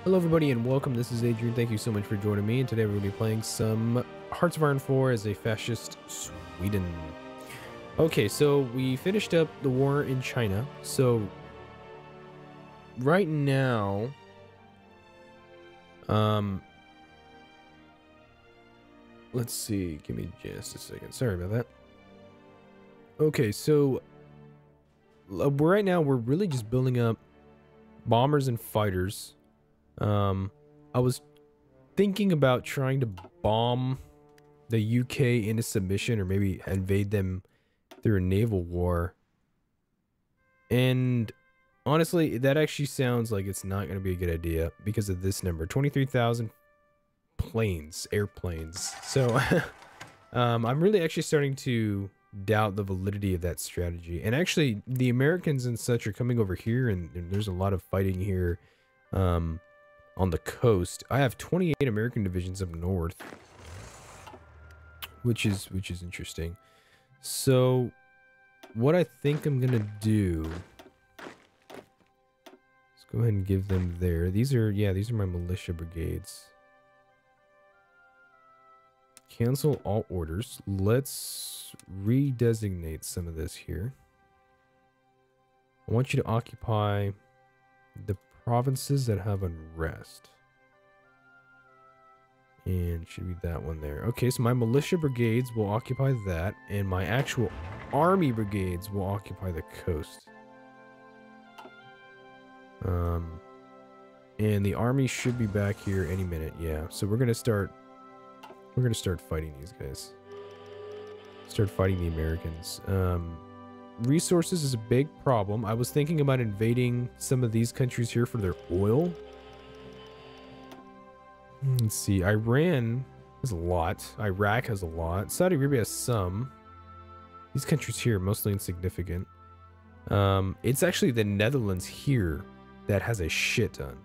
Hello everybody and welcome, this is Adrian, thank you so much for joining me, and today we're going to be playing some Hearts of Iron 4 as a Fascist Sweden. Okay, so we finished up the war in China, so right now, let's see, give me just a second, sorry about that. Okay, so right now we're really just building up bombers and fighters. I was thinking about trying to bomb the UK into submission, or maybe invade them through a naval war. And honestly, that actually sounds like it's not going to be a good idea because of this number, 23,000 airplanes. So I'm really actually starting to doubt the validity of that strategy. And actually, the Americans and such are coming over here, and there's a lot of fighting here. On the coast. I have 28 American divisions up north, which is interesting. So what I think I'm gonna do, let's go ahead and give them there. These are my militia brigades. Cancel all orders. Let's redesignate some of this here. I want you to occupy the provinces that have unrest. And should be that one there. Okay, so my militia brigades will occupy that, and my actual army brigades will occupy the coast. And the army should be back here any minute. Yeah, so we're gonna start fighting these guys. Start fighting the Americans. Resources is a big problem. I was thinking about invading some of these countries here for their oil. Let's see. Iran has a lot. Iraq has a lot. Saudi Arabia has some. These countries here are mostly insignificant. It's actually the Netherlands here that has a shit ton.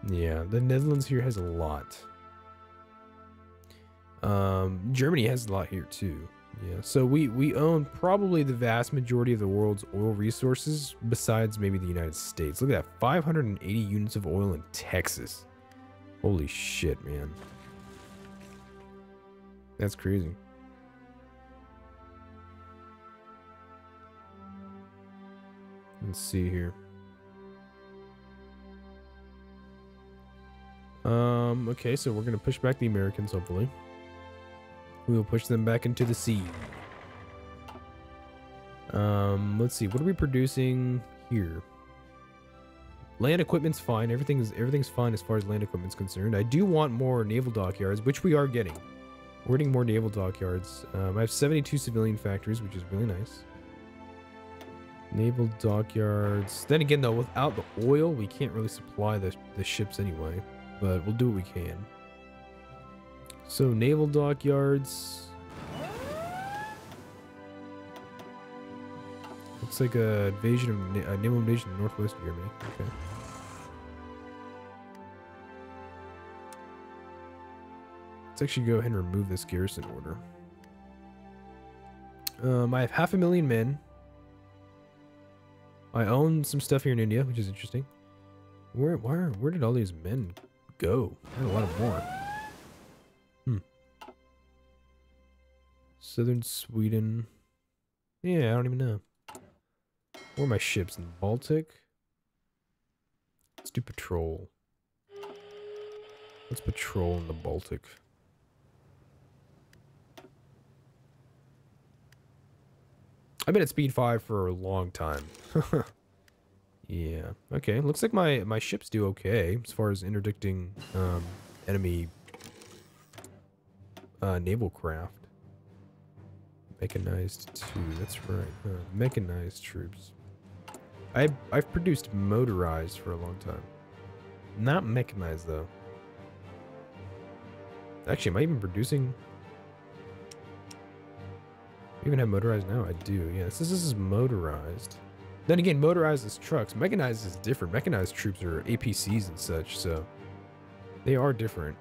Yeah, the Netherlands here has a lot. Germany has a lot here too. Yeah, so we own probably the vast majority of the world's oil resources, besides maybe the United States. Look at that, 580 units of oil in Texas. Holy shit, man. That's crazy. Let's see here. Okay, so we're gonna push back the Americans, hopefully. We will push them back into the sea. Let's see. What are we producing here? Land equipment's fine. Everything's fine as far as land equipment's concerned. I do want more naval dockyards, which we are getting. We're getting more naval dockyards. I have 72 civilian factories, which is really nice. Naval dockyards. Then again, though, without the oil, we can't really supply the ships anyway. But we'll do what we can. So, naval dockyards. Looks like a naval invasion of northwest Germany. Okay. Let's actually go ahead and remove this garrison order. I have 500,000 men. I own some stuff here in India, which is interesting. Where did all these men go? I had a lot of more. Southern Sweden. Yeah, I don't even know. Where are my ships? In the Baltic? Let's do patrol. Let's patrol in the Baltic. I've been at speed 5 for a long time. Yeah. Okay. Looks like my ships do okay as far as interdicting enemy naval craft. Mechanized 2, that's right. Mechanized troops. I've produced motorized for a long time. Not mechanized though. Actually, am I even producing? I even have motorized now. I do. Yeah, this is motorized. Then again, motorized is trucks. Mechanized is different. Mechanized troops are APCs and such, so they are different.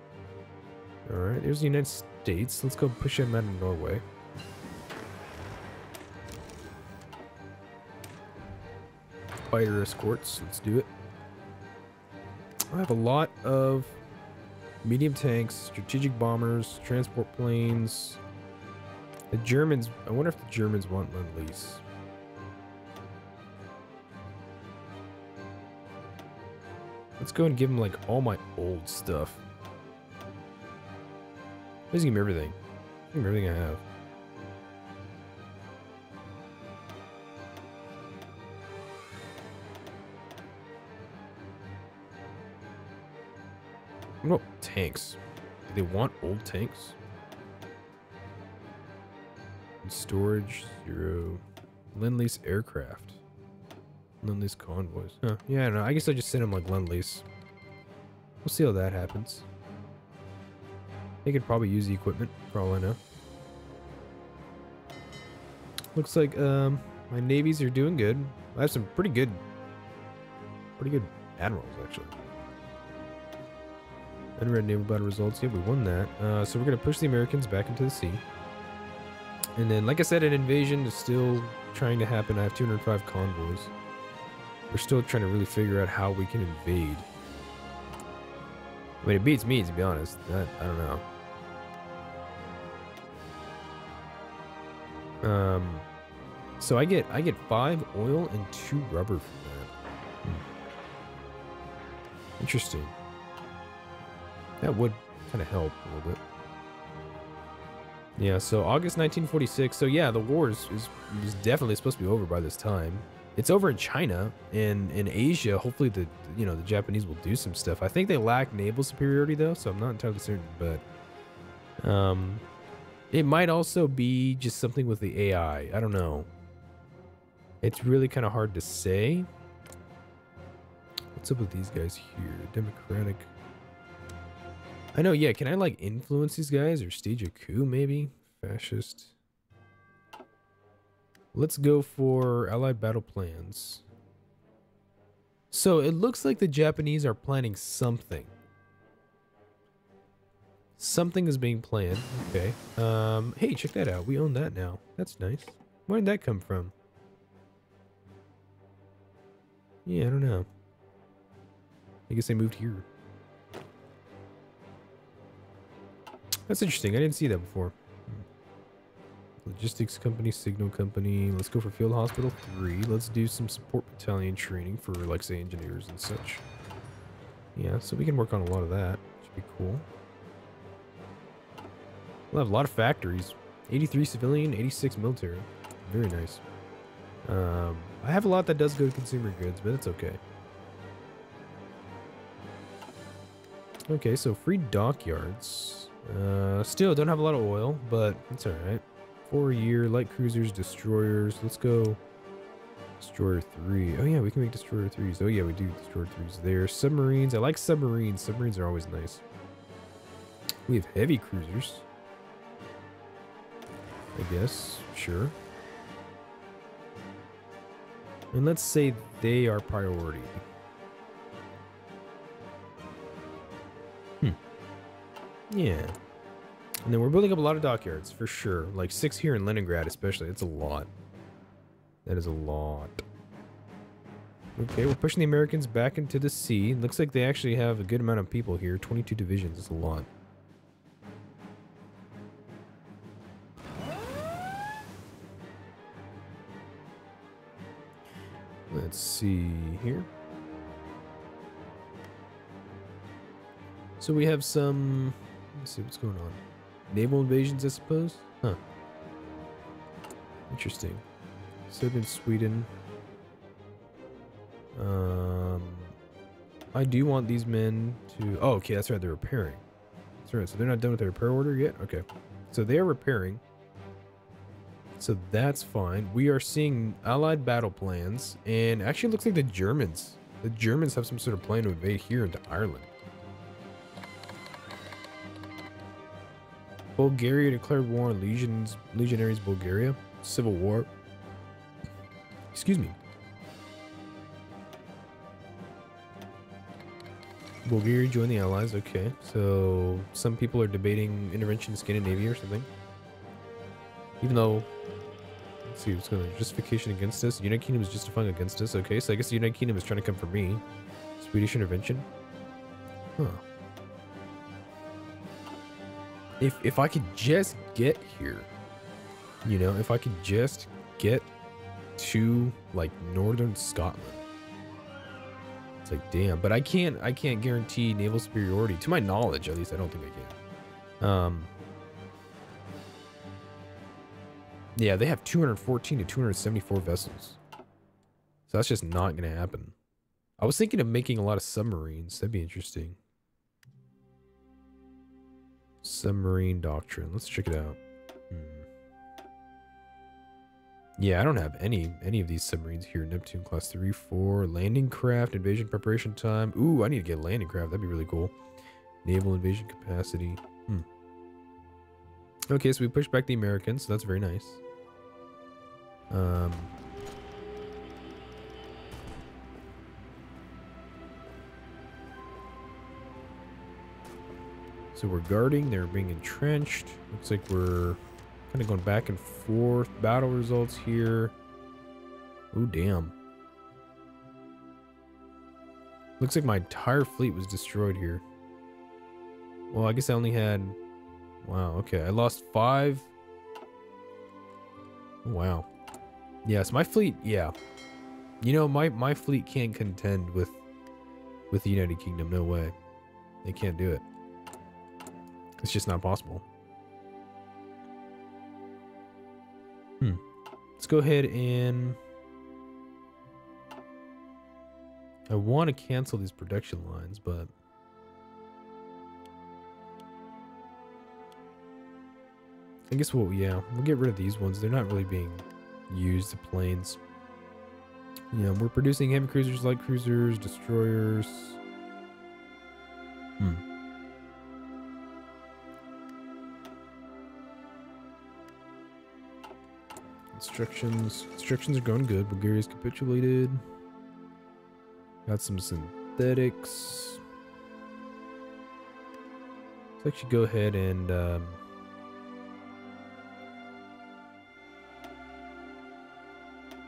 All right, there's the United States. Let's go push them out of Norway. Fighter escorts. Let's do it. I have a lot of medium tanks, strategic bombers, transport planes. The Germans, I wonder if the Germans want Lend-Lease. Let's go and give them like all my old stuff. Please give me everything. Give me everything I have. What about tanks? Do they want old tanks? Storage, 0. Lend-Lease aircraft. Lend-Lease convoys. Huh. Yeah, I don't know. I guess I'll just send them like Lend-Lease. We'll see how that happens. They could probably use the equipment, for all I know. Looks like my navies are doing good. I have some pretty good admirals, actually. Unread naval battle results. Yeah, we won that. So we're going to push the Americans back into the sea. And then, like I said, an invasion is still trying to happen. I have 205 convoys. We're still trying to really figure out how we can invade. I mean, it beats me, to be honest. I don't know. So I get 5 oil and 2 rubber from that. Interesting. That would kind of help a little bit. Yeah, so August 1946. So yeah, the war is definitely supposed to be over by this time. It's over in China and in Asia. Hopefully the Japanese will do some stuff. I think they lack naval superiority though, so I'm not entirely certain, but it might also be just something with the AI. I don't know. It's really kind of hard to say. What's up with these guys here? Democratic. I know, yeah, can I like influence these guys or stage a coup maybe? Fascist. Let's go for Allied battle plans. So it looks like the Japanese are planning something. Something is being planned. Okay. Hey, check that out. We own that now. That's nice. Where did that come from? Yeah, I don't know. I guess they moved here. That's interesting. I didn't see that before. Logistics company, signal company. Let's go for Field Hospital 3. Let's do some support battalion training for, like, say, engineers and such. Yeah, so we can work on a lot of that. Should be cool. We'll have a lot of factories. 83 civilian, 86 military. Very nice. I have a lot that does go to consumer goods, but it's okay. Okay, so free dockyards. Still don't have a lot of oil, but it's alright. 4-year light cruisers, destroyers. Let's go destroyer 3. Oh yeah, we can make destroyer 3s. Oh yeah, we do destroyer 3s there. Submarines. I like submarines. Submarines are always nice. We have heavy cruisers. I guess. Sure. And let's say they are priority. Yeah. And then we're building up a lot of dockyards, for sure. Like 6 here in Leningrad, especially. It's a lot. That is a lot. Okay, we're pushing the Americans back into the sea. Looks like they actually have a good amount of people here. 22 divisions. It's a lot. Let's see here. So we have some... Let's see what's going on. Naval invasions, I suppose? Huh. Interesting. Southern Sweden. I do want these men to... Oh, okay, that's right, they're repairing. That's right, so they're not done with their repair order yet? Okay. So they are repairing. So that's fine. We are seeing Allied battle plans. And actually it looks like the Germans have some sort of plan to invade here into Ireland. Bulgaria declared war on legionaries Bulgaria. Civil war. Excuse me. Bulgaria joined the Allies. Okay. So some people are debating intervention in Scandinavia or something. Even though... Let's see what's going on. Justification against us. The United Kingdom is justifying against us. Okay, so I guess the United Kingdom is trying to come for me. Swedish intervention. Huh. If I could just get here, you know, if I could just get to like northern Scotland. It's like, damn, but I can't guarantee naval superiority to my knowledge, at least I don't think I can. Yeah, they have 214 to 274 vessels. So that's just not going to happen. I was thinking of making a lot of submarines. That'd be interesting. Submarine doctrine. Let's check it out. Yeah, I don't have any of these submarines here. Neptune class 3, 4. Landing craft, invasion preparation time. Ooh, I need to get a landing craft. That'd be really cool. Naval invasion capacity. Okay, so we pushed back the Americans, so that's very nice. So we're guarding, they're being entrenched. Looks like we're kind of going back and forth. Battle results here. Oh, damn. Looks like my entire fleet was destroyed here. Well, I guess I only had... Wow, okay. I lost 5. Wow. Yes, my fleet, yeah. You know, my fleet can't contend with the United Kingdom. No way. They can't do it. It's just not possible. Let's go ahead and... I want to cancel these production lines, but... I guess we'll get rid of these ones. They're not really being used, the planes. You know, we're producing heavy cruisers, light cruisers, destroyers. Instructions are going good. Bulgaria's capitulated. Got some synthetics. Let's actually go ahead and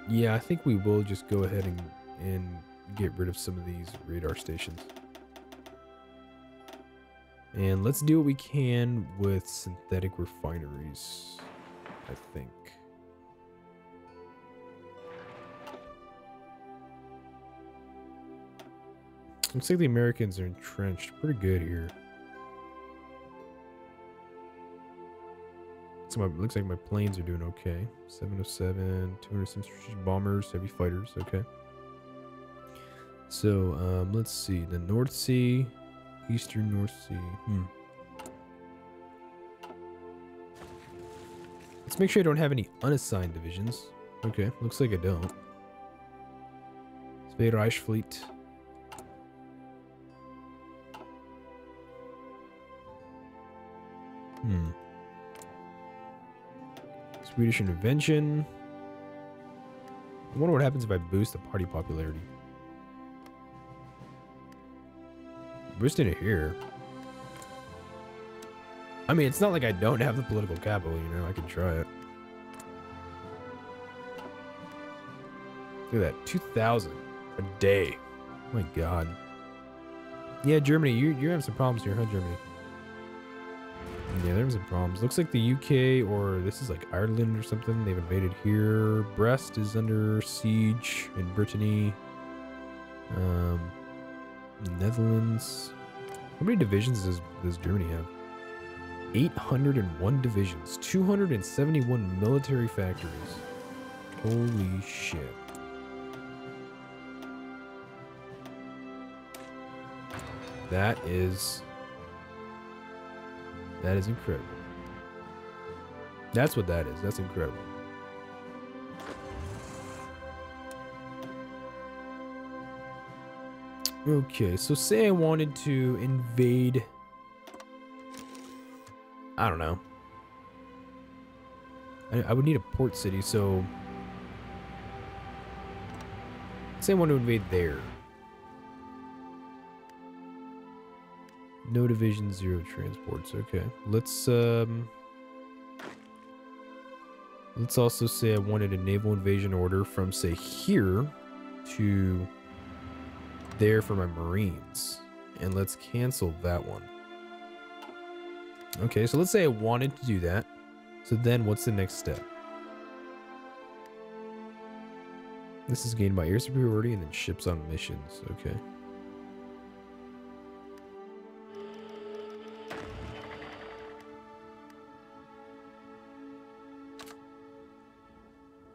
yeah, I think we will just go ahead and get rid of some of these radar stations. And let's do what we can with synthetic refineries, I think. Looks like the Americans are entrenched pretty good here. So looks like my planes are doing okay. 707, 200 strategic bombers, heavy fighters, okay. So, let's see. The North Sea, Eastern North Sea. Let's make sure I don't have any unassigned divisions. Okay, looks like I don't. Reich Fleet. Swedish intervention. I wonder what happens if I boost the party popularity. Boosting it here. I mean, it's not like I don't have the political capital, you know, I can try it. Look at that, 2,000 a day. Oh my god. Yeah, Germany, you're having some problems here, huh, Germany? Yeah, there's some problems. Looks like the UK, or this is like Ireland or something. They've invaded here. Brest is under siege in Brittany. Netherlands. How many divisions does Germany have? 801 divisions. 271 military factories. Holy shit. That is incredible. That's what that is. That's incredible. Okay, so say I wanted to invade... I don't know. I would need a port city, so... Say I want to invade there. No division, 0 transports. Okay, let's also say I wanted a naval invasion order from, say, here to there for my Marines. And let's cancel that one. Okay, so let's say I wanted to do that. So then what's the next step? This is gained by air superiority and then ships on missions. Okay.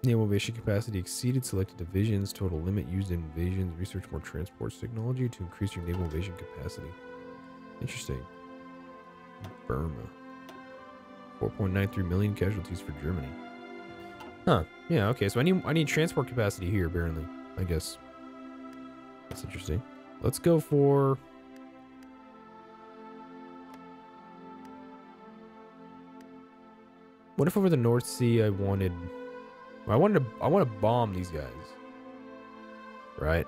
Naval invasion capacity exceeded selected divisions. Total limit used in invasions. Research more transports technology to increase your naval invasion capacity. Interesting. Burma. 4.93 million casualties for Germany. Huh. Yeah, okay. So I need transport capacity here, apparently. I guess. That's interesting. Let's go for... What if over the North Sea I want to bomb these guys. Right?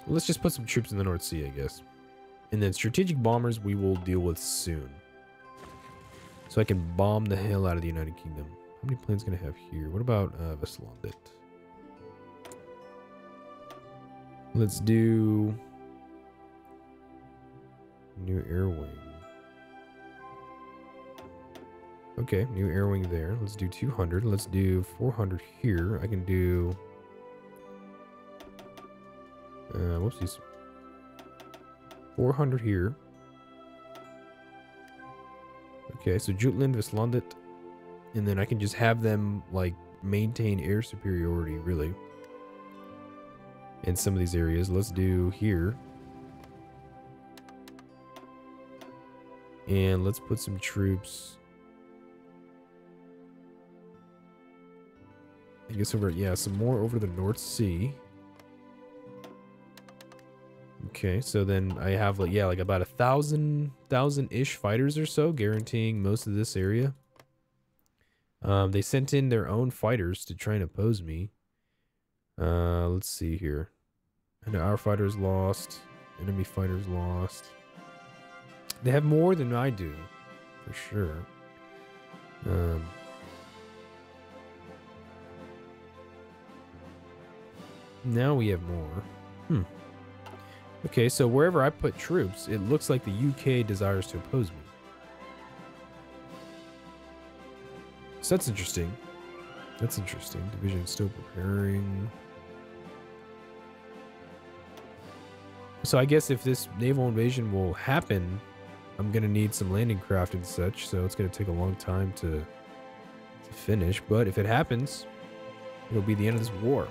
Let's just put some troops in the North Sea, I guess. And then strategic bombers we will deal with soon. So I can bomb the hell out of the United Kingdom. How many planes can I have here? What about Veslandet? Let's do... New air wing. Okay, new air wing there. Let's do 200. Let's do 400 here. I can do... whoopsies. 400 here. Okay, so Jutland, Veslandet. And then I can just have them, like, maintain air superiority, really. In some of these areas. Let's do here. And let's put some troops. I guess over, yeah, some more over the North Sea. Okay, so then I have, like, yeah, like about 1,000-ish fighters or so, guaranteeing most of this area. They sent in their own fighters to try and oppose me. Let's see here. And our fighters lost. Enemy fighters lost. They have more than I do, for sure. Now we have more. Okay, so wherever I put troops, it looks like the UK desires to oppose me. So that's interesting. That's interesting. Division still preparing. So I guess if this naval invasion will happen, I'm going to need some landing craft and such, so it's going to take a long time to finish. But if it happens, it'll be the end of this war.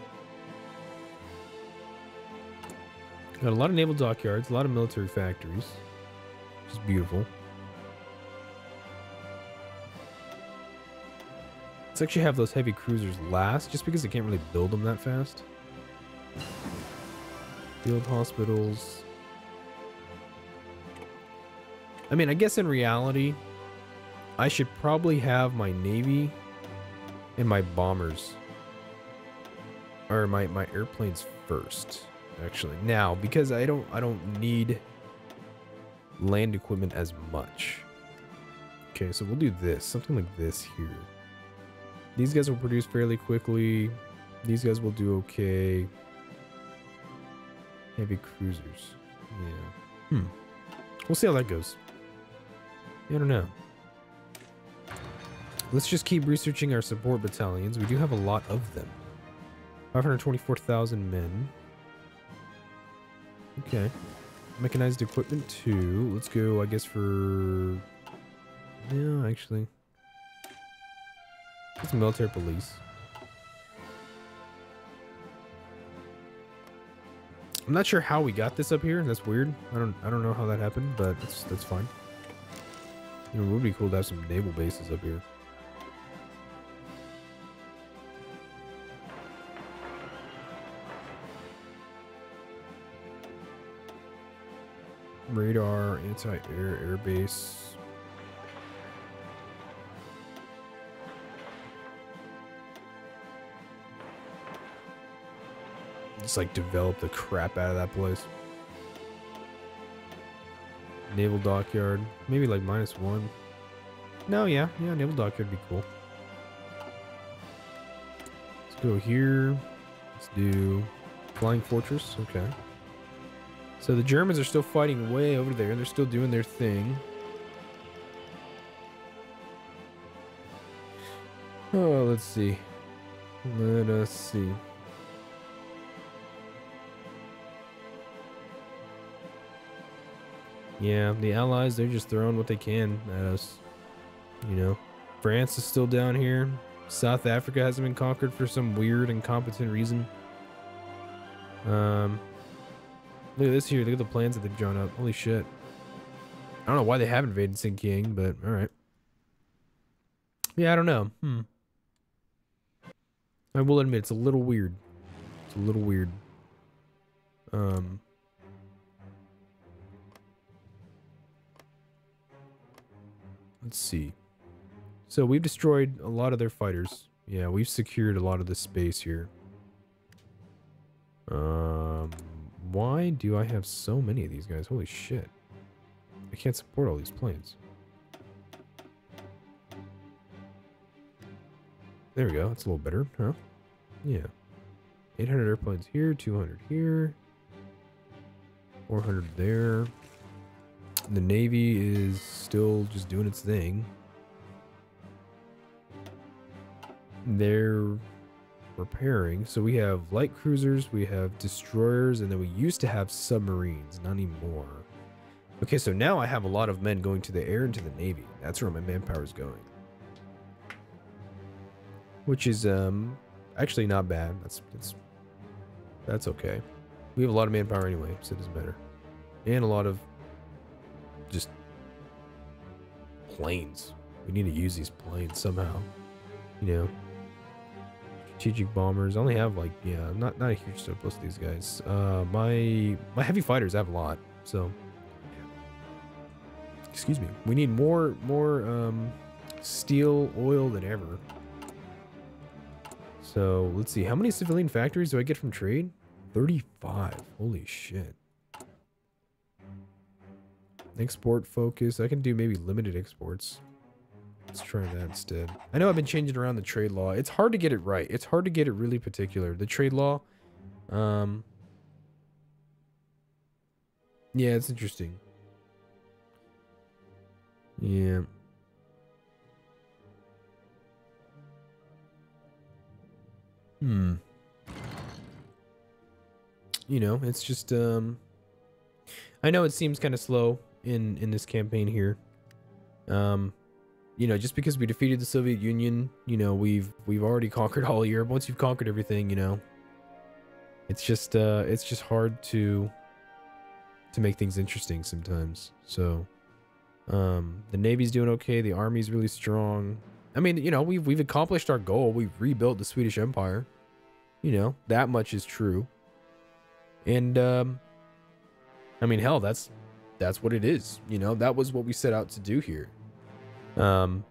Got a lot of naval dockyards, a lot of military factories, which is beautiful. Let's actually have those heavy cruisers last, just because I can't really build them that fast. Field hospitals. I mean, I guess in reality, I should probably have my Navy and my bombers, or my airplanes first, actually. Now, because I don't need land equipment as much. Okay, so we'll do this, something like this here. These guys will produce fairly quickly. These guys will do okay. Heavy cruisers. Yeah. We'll see how that goes. I don't know. Let's just keep researching our support battalions. We do have a lot of them. 524,000 men. Okay. Mechanized equipment too. Let's go, I guess, for... Yeah, actually. It's military police. I'm not sure how we got this up here. That's weird. I don't know how that happened, but that's fine. You know, it would be cool to have some naval bases up here. Radar, anti-air, air base. Just like develop the crap out of that place. Naval dockyard, maybe like -1. No, yeah, naval dockyard would be cool. go here. Let's do Flying Fortress. Okay. So the Germans are still fighting way over there. They're still doing their thing. Oh, let's see. Let us see. Yeah, the Allies, they're just throwing what they can at us. You know, France is still down here. South Africa hasn't been conquered for some weird incompetent reason. Look at this here. Look at the plans that they've drawn up. Holy shit. I don't know why they haven't invaded Sinking, but alright. Yeah, I don't know. I will admit, it's a little weird. It's a little weird. Let's see. So we've destroyed a lot of their fighters. Yeah, we've secured a lot of the space here. Why do I have so many of these guys? Holy shit. I can't support all these planes. There we go. That's a little better, huh? Yeah. 800 airplanes here, 200 here. 400 there. The Navy is still just doing its thing. They're repairing. So we have light cruisers, we have destroyers, and then we used to have submarines. Not anymore. Okay, so now I have a lot of men going to the air and to the Navy. That's where my manpower is going. Which is actually not bad. That's okay. We have a lot of manpower anyway, so it doesn't matter. And a lot of just planes. We need to use these planes somehow. You know. Strategic bombers. I only have like, yeah, not a huge surplus of these guys. My heavy fighters have a lot, so excuse me. We need more steel oil than ever. So let's see, how many civilian factories do I get from trade? 35. Holy shit. Export focus. I can do maybe limited exports. Let's try that instead. I know I've been changing around the trade law. It's hard to get it right. It's hard to get it really particular. The trade law. Yeah, it's interesting. Yeah. You know, it's just I know it seems kind of slow in this campaign here. You know, just because we defeated the Soviet Union, you know, we've already conquered all Europe. Once you've conquered everything, you know, it's just hard to make things interesting sometimes. So the Navy's doing okay, the Army's really strong. I mean, you know, we've accomplished our goal. We've rebuilt the Swedish Empire. You know, that much is true. And I mean, hell, that's what it is. You know, that was what we set out to do here. So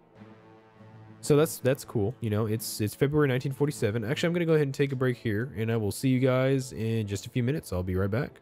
that's cool. You know, it's February 1947. Actually, I'm gonna go ahead and take a break here, and I will see you guys in just a few minutes. I'll be right back.